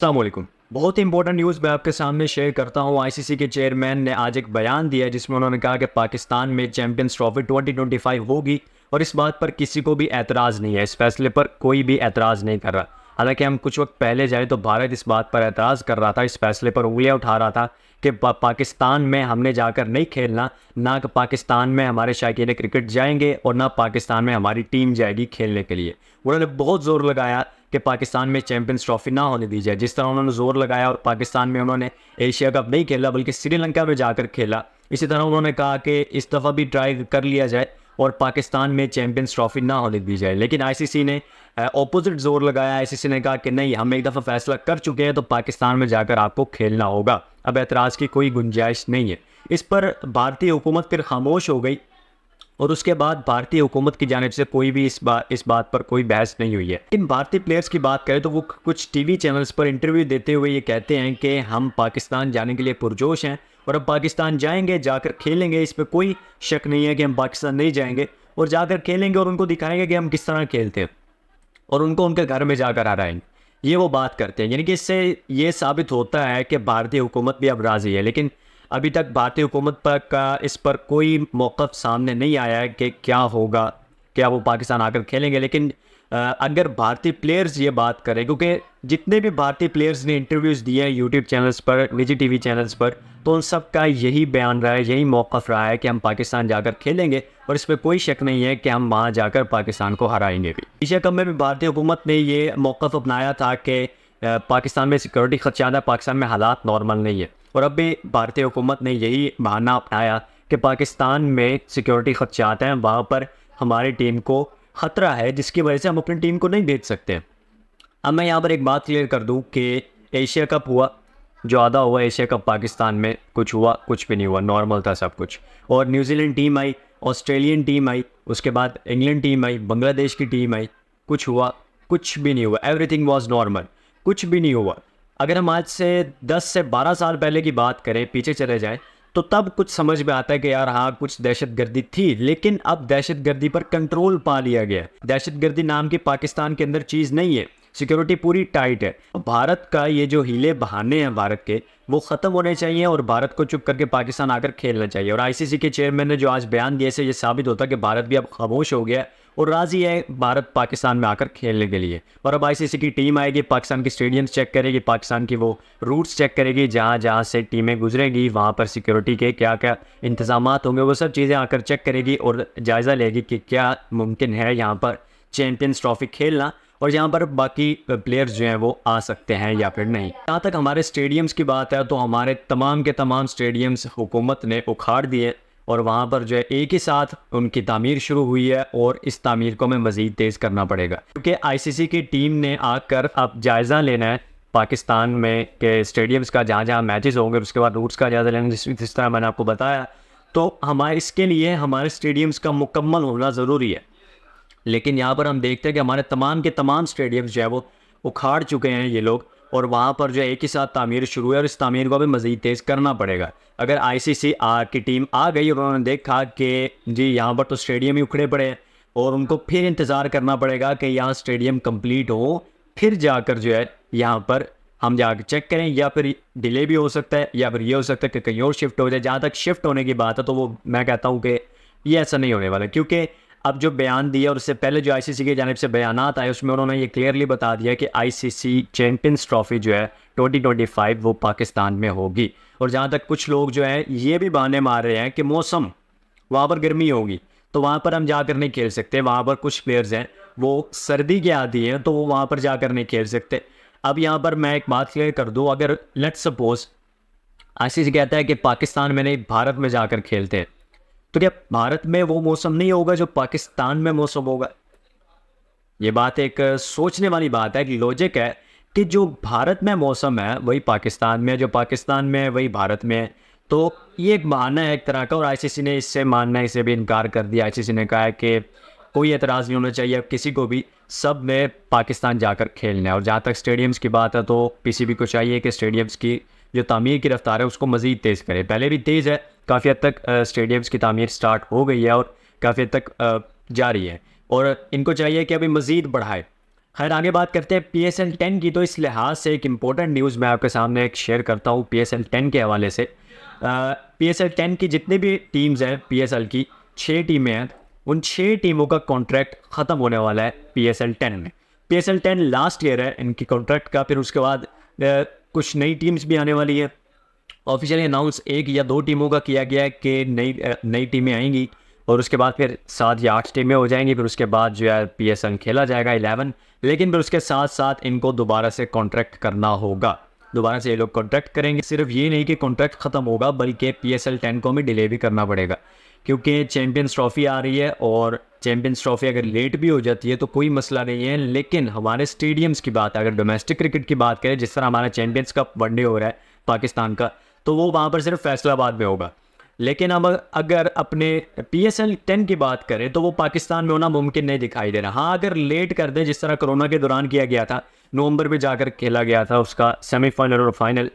अस्सलामुअलैकुम। बहुत ही important news मैं आपके सामने शेयर करता हूँ। आईसीसी के चेयरमैन ने आज एक बयान दिया जिसमें उन्होंने कहा कि पाकिस्तान में चैंपियंस ट्रॉफी 2025 होगी और इस बात पर किसी को भी एतराज़ नहीं है। इस फैसले पर कोई भी एतराज़ नहीं कर रहा। हालांकि हम कुछ वक्त पहले जाए तो भारत इस बात पर एतराज़ कर रहा था, इस फैसले पर उंगलियां उठा रहा था कि पाकिस्तान में हमने जाकर नहीं खेलना, ना कि पाकिस्तान में हमारे शायकीन क्रिकेट जाएंगे और ना पाकिस्तान में हमारी टीम जाएगी खेलने के लिए। उन्होंने बहुत ज़ोर लगाया कि पाकिस्तान में चैंपियंस ट्रॉफी ना होने दी जाए। जिस तरह उन्होंने ज़ोर लगाया और पाकिस्तान में उन्होंने एशिया कप नहीं खेला बल्कि श्रीलंका में जाकर खेला, इसी तरह उन्होंने कहा कि इस दफ़ा भी ट्राई कर लिया जाए और पाकिस्तान में चैंपियंस ट्रॉफी ना होने दी जाए। लेकिन आईसीसी ने ऑपोजिट ज़ोर लगाया। आईसीसी ने कहा कि नहीं, हम एक दफ़ा फैसला कर चुके हैं तो पाकिस्तान में जाकर आपको खेलना होगा, अब एतराज़ की कोई गुंजाइश नहीं है। इस पर भारतीय हुकूमत फिर खामोश हो गई और उसके बाद भारतीय हुकूमत की जानिब से कोई भी इस बात पर कोई बहस नहीं हुई है। लेकिन भारतीय प्लेयर्स की बात करें तो वो कुछ टीवी चैनल्स पर इंटरव्यू देते हुए ये कहते हैं कि हम पाकिस्तान जाने के लिए पुरजोश हैं और अब पाकिस्तान जाएंगे, जाकर खेलेंगे। इस पर कोई शक नहीं है कि हम पाकिस्तान नहीं जाएंगे और जाकर खेलेंगे और उनको दिखाएंगे कि हम किस तरह खेलते हैं और उनको उनके घर में जाकर हराएंगे। ये वो बात करते हैं। यानी कि इससे ये साबित होता है कि भारतीय हुकूमत भी अब राज़ी है। लेकिन अभी तक भारतीय हुकूमत पर का इस पर कोई मौक़िफ़ सामने नहीं आया है कि क्या होगा, क्या वो पाकिस्तान आकर खेलेंगे। लेकिन अगर भारतीय प्लेयर्स ये बात करें, क्योंकि जितने भी भारतीय प्लेयर्स ने इंटरव्यूज़ दिए हैं यूट्यूब चैनल्स पर, निजी टीवी चैनल्स पर, तो उन सब का यही बयान रहा है, यही मौक़िफ़ रहा है कि हम पाकिस्तान जाकर खेलेंगे और इस पर कोई शक नहीं है कि हम वहाँ जाकर पाकिस्तान को हराएंगे भी। एशिया कप में भी भारतीय हुकूमत ने ये मौक़िफ़ अपनाया था कि पाकिस्तान में सिक्योरिटी खदशात है, पाकिस्तान में हालात नॉर्मल नहीं है। और अब भी भारतीय हुकूमत ने यही बहाना अपनाया कि पाकिस्तान में सिक्योरिटी खदशात हैं, वहाँ पर हमारी टीम को ख़तरा है जिसकी वजह से हम अपनी टीम को नहीं भेज सकते। अब मैं यहाँ पर एक बात क्लियर कर दूँ कि एशिया कप हुआ, जो आधा हुआ एशिया कप पाकिस्तान में कुछ हुआ, कुछ भी नहीं हुआ, नॉर्मल था सब कुछ। और न्यूजीलैंड टीम आई, ऑस्ट्रेलियन टीम आई, उसके बाद इंग्लैंड टीम आई, बांग्लादेश की टीम आई, कुछ हुआ, कुछ भी नहीं हुआ। एवरीथिंग वाज नॉर्मल, कुछ भी नहीं हुआ। अगर हम आज से 10 से 12 साल पहले की बात करें, पीछे चले जाएं, तो तब कुछ समझ में आता है कि यार हाँ, कुछ दहशतगर्दी थी, लेकिन अब दहशतगर्दी पर कंट्रोल पा लिया गया। दहशतगर्दी नाम की पाकिस्तान के अंदर चीज़ नहीं है, सिक्योरिटी पूरी टाइट है। भारत का ये जो हीले बहाने हैं भारत के, वो ख़त्म होने चाहिए और भारत को चुप करके पाकिस्तान आकर खेलना चाहिए। और आईसीसी के चेयरमैन ने जो आज बयान दिए से ये साबित होता है कि भारत भी अब खामोश हो गया है और राज़ी है भारत पाकिस्तान में आकर खेलने के लिए। और अब आईसीसी की टीम आएगी, पाकिस्तान की स्टेडियम्स चेक करेगी, पाकिस्तान की वो रूट्स चेक करेगी, जहाँ जहाँ से टीमें गुजरेंगी वहाँ पर सिक्योरिटी के क्या क्या इंतजामात होंगे, वो सब चीज़ें आकर चेक करेगी और जायज़ा लेगी कि क्या मुमकिन है यहाँ पर चैम्पियंस ट्रॉफी खेलना और यहाँ पर बाकी प्लेयर्स जो हैं वो आ सकते हैं या फिर नहीं। जहाँ तक हमारे स्टेडियम्स की बात है तो हमारे तमाम के तमाम स्टेडियम्स हुकूमत ने उखाड़ दिए और वहाँ पर जो है एक ही साथ उनकी तामीर शुरू हुई है और इस तामीर को हमें मज़ीद तेज़ करना पड़ेगा, क्योंकि आईसीसी की टीम ने आकर अब जायज़ा लेना है पाकिस्तान में के स्टेडियम्स का, जहाँ जहाँ मैचेस होंगे, उसके बाद रूट्स का जायज़ा लेना, जिस तरह मैंने आपको बताया। तो हमारे इसके लिए हमारे स्टेडियम्स का मुकम्मल होना ज़रूरी है। लेकिन यहाँ पर हम देखते हैं कि हमारे तमाम के तमाम स्टेडियम्स जो है वो उखाड़ चुके हैं ये लोग और वहाँ पर जो है एक ही साथ तामीर शुरू है और इस तामीर को हमें मज़ीद तेज़ करना पड़ेगा। अगर आईसीसी की टीम आ गई और उन्होंने देखा कि जी यहाँ पर तो स्टेडियम ही उखड़े पड़े हैं और उनको फिर इंतज़ार करना पड़ेगा कि यहाँ स्टेडियम कंप्लीट हो, फिर जाकर जो है यहाँ पर हम जाकर चेक करें, या फिर डिले भी हो सकता है या फिर ये हो सकता है कि कहीं और शिफ्ट हो जाए। जहाँ तक शिफ्ट होने की बात है तो वो मैं कहता हूँ कि ये ऐसा नहीं होने वाला, क्योंकि अब जो बयान दिया और उससे पहले जो आईसीसी की जानिब से बयानात आए उसमें उन्होंने ये क्लियरली बता दिया कि आईसीसी चैंपियंस ट्रॉफी जो है 2025 वो पाकिस्तान में होगी। और जहाँ तक कुछ लोग जो हैं ये भी बहाने मार रहे हैं कि मौसम वहाँ पर गर्मी होगी तो वहाँ पर हम जाकर नहीं खेल सकते, वहाँ पर कुछ प्लेयर्स हैं वो सर्दी के आदी हैं तो वो वहाँ पर जाकर नहीं खेल सकते। अब यहाँ पर मैं एक बात क्लियर कर दूँ, अगर लेट्स सपोज आईसीसी कहता है कि पाकिस्तान में नहीं भारत में जाकर खेलते हैं, तो क्या भारत में वो मौसम नहीं होगा जो पाकिस्तान में मौसम होगा? ये बात एक सोचने वाली बात है, एक लॉजिक है कि जो भारत में मौसम है वही पाकिस्तान में है, जो पाकिस्तान में है वही भारत में है। तो ये एक बहाना है एक तरह का और आईसीसी ने इससे मानने से भी इनकार कर दिया। आईसीसी ने कहा है कि कोई एतराज़ नहीं होना चाहिए अब किसी को भी, सब में पाकिस्तान जाकर खेलना है। और जहाँ तक स्टेडियम्स की बात है तो पीसीबी को चाहिए कि स्टेडियम्स की जो तामीर की रफ्तार है उसको मज़ीद तेज़ करे। पहले भी तेज़ है, काफ़ी हद तक स्टेडियम्स की तामीर स्टार्ट हो गई है और काफ़ी हद तक जारी है और इनको चाहिए कि अभी मज़ीद बढ़ाए। खैर आगे बात करते हैं PSL 10 की। तो इस लिहाज से एक इम्पोर्टेंट न्यूज़ मैं आपके सामने एक शेयर करता हूँ PSL 10 के हवाले से। PSL 10 की जितनी भी टीम्स हैं, PSL की 6 टीमें हैं, उन 6 टीमों का कॉन्ट्रैक्ट ख़त्म होने वाला है PSL 10 में। PSL 10 लास्ट ईयर है इनकी कॉन्ट्रैक्ट का, फिर उसके बाद कुछ नई टीम्स भी आने वाली है। ऑफिशियली अनाउंस 1 या 2 टीमों का किया गया है कि नई टीमें आएंगी और उसके बाद फिर 7 या 8 टीमें हो जाएंगी। फिर उसके बाद जो है PSL खेला जाएगा 11। लेकिन फिर उसके साथ साथ इनको दोबारा से कॉन्ट्रैक्ट करना होगा, दोबारा से ये लोग कॉन्ट्रैक्ट करेंगे। सिर्फ ये नहीं कि कॉन्ट्रैक्ट ख़त्म होगा, बल्कि PSL 10 को भी डिले भी करना पड़ेगा, क्योंकि चैम्पियंस ट्रॉफ़ी आ रही है और चैम्पियंस ट्रॉफ़ी अगर लेट भी हो जाती है तो कोई मसला नहीं है। लेकिन हमारे स्टेडियम्स की बात, अगर डोमेस्टिक क्रिकेट की बात करें, जिस तरह हमारा चैम्पियंस कप वनडे हो रहा है पाकिस्तान का, तो वो वहाँ पर सिर्फ फैसलाबाद में होगा। लेकिन अब अगर अपने PSL 10 की बात करें तो वो पाकिस्तान में होना मुमकिन नहीं दिखाई दे रहा। हाँ, अगर लेट कर दें, जिस तरह कोरोना के दौरान किया गया था, नवंबर में जाकर खेला गया था उसका सेमीफाइनल और फाइनल,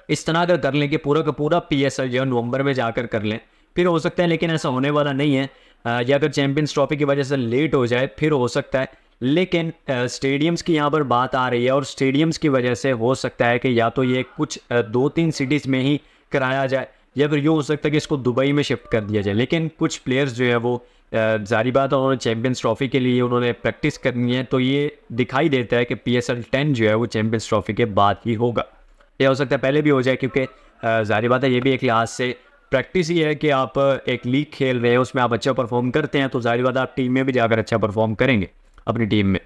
इस तरह अगर कर लें कि पूरा का पूरा PSL जो है नवंबर में जाकर कर लें, फिर हो सकता है। लेकिन ऐसा होने वाला नहीं है। या अगर चैम्पियंस ट्रॉफी की वजह से लेट हो जाए फिर हो सकता है। लेकिन स्टेडियम्स की यहाँ पर बात आ रही है और स्टेडियम्स की वजह से हो सकता है कि या तो ये कुछ 2-3 सिटीज़ में ही कराया जाए, या फिर यूँ हो सकता है कि इसको दुबई में शिफ्ट कर दिया जाए। लेकिन कुछ प्लेयर्स जो है वो ज़ाहिर बात है, उन्होंने चैम्पियंस ट्रॉफ़ी के लिए उन्होंने प्रैक्टिस करनी है, तो ये दिखाई देता है कि PSL 10 जो है वो चैम्पियंस ट्रॉफ़ी के बाद ही होगा। या हो सकता है पहले भी हो जाए, क्योंकि ज़ाहिर बात है ये भी एक लिहाज से प्रैक्टिस ही है कि आप एक लीग खेल रहे हैं, उसमें आप अच्छा परफॉर्म करते हैं, तो ज़ाहिर बात है आप टीम में भी जाकर अच्छा परफॉर्म करेंगे अपनी टीम में।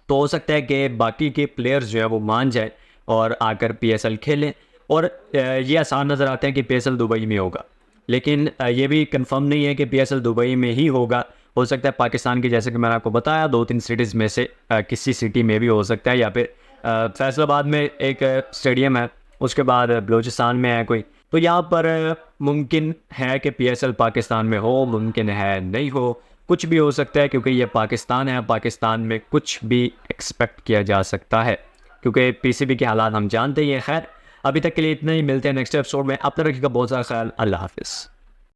तो हो सकता है कि बाकी के प्लेयर्स जो है वो मान जाए और आकर PSL खेलें। और ये आसान नज़र आते हैं कि PSL दुबई में होगा, लेकिन ये भी कंफर्म नहीं है कि PSL दुबई में ही होगा। हो सकता है पाकिस्तान की, जैसे कि मैंने आपको बताया, 2-3 सिटीज़ में से किसी सिटी में भी हो सकता है, या फिर फैसलाबाद में एक स्टेडियम है, उसके बाद बलूचिस्तान में है कोई। तो यहाँ पर मुमकिन है कि PSL पाकिस्तान में हो, मुमकिन है नहीं हो, कुछ भी हो सकता है, क्योंकि ये पाकिस्तान है। पाकिस्तान में कुछ भी एक्सपेक्ट किया जा सकता है, क्योंकि PCB के हालात हम जानते ही हैं। खैर, अभी तक के लिए इतना ही, मिलते हैं नेक्स्ट एपिसोड में। अपना रखिएगा बहुत सारा ख्याल। अल्लाह हाफिज़।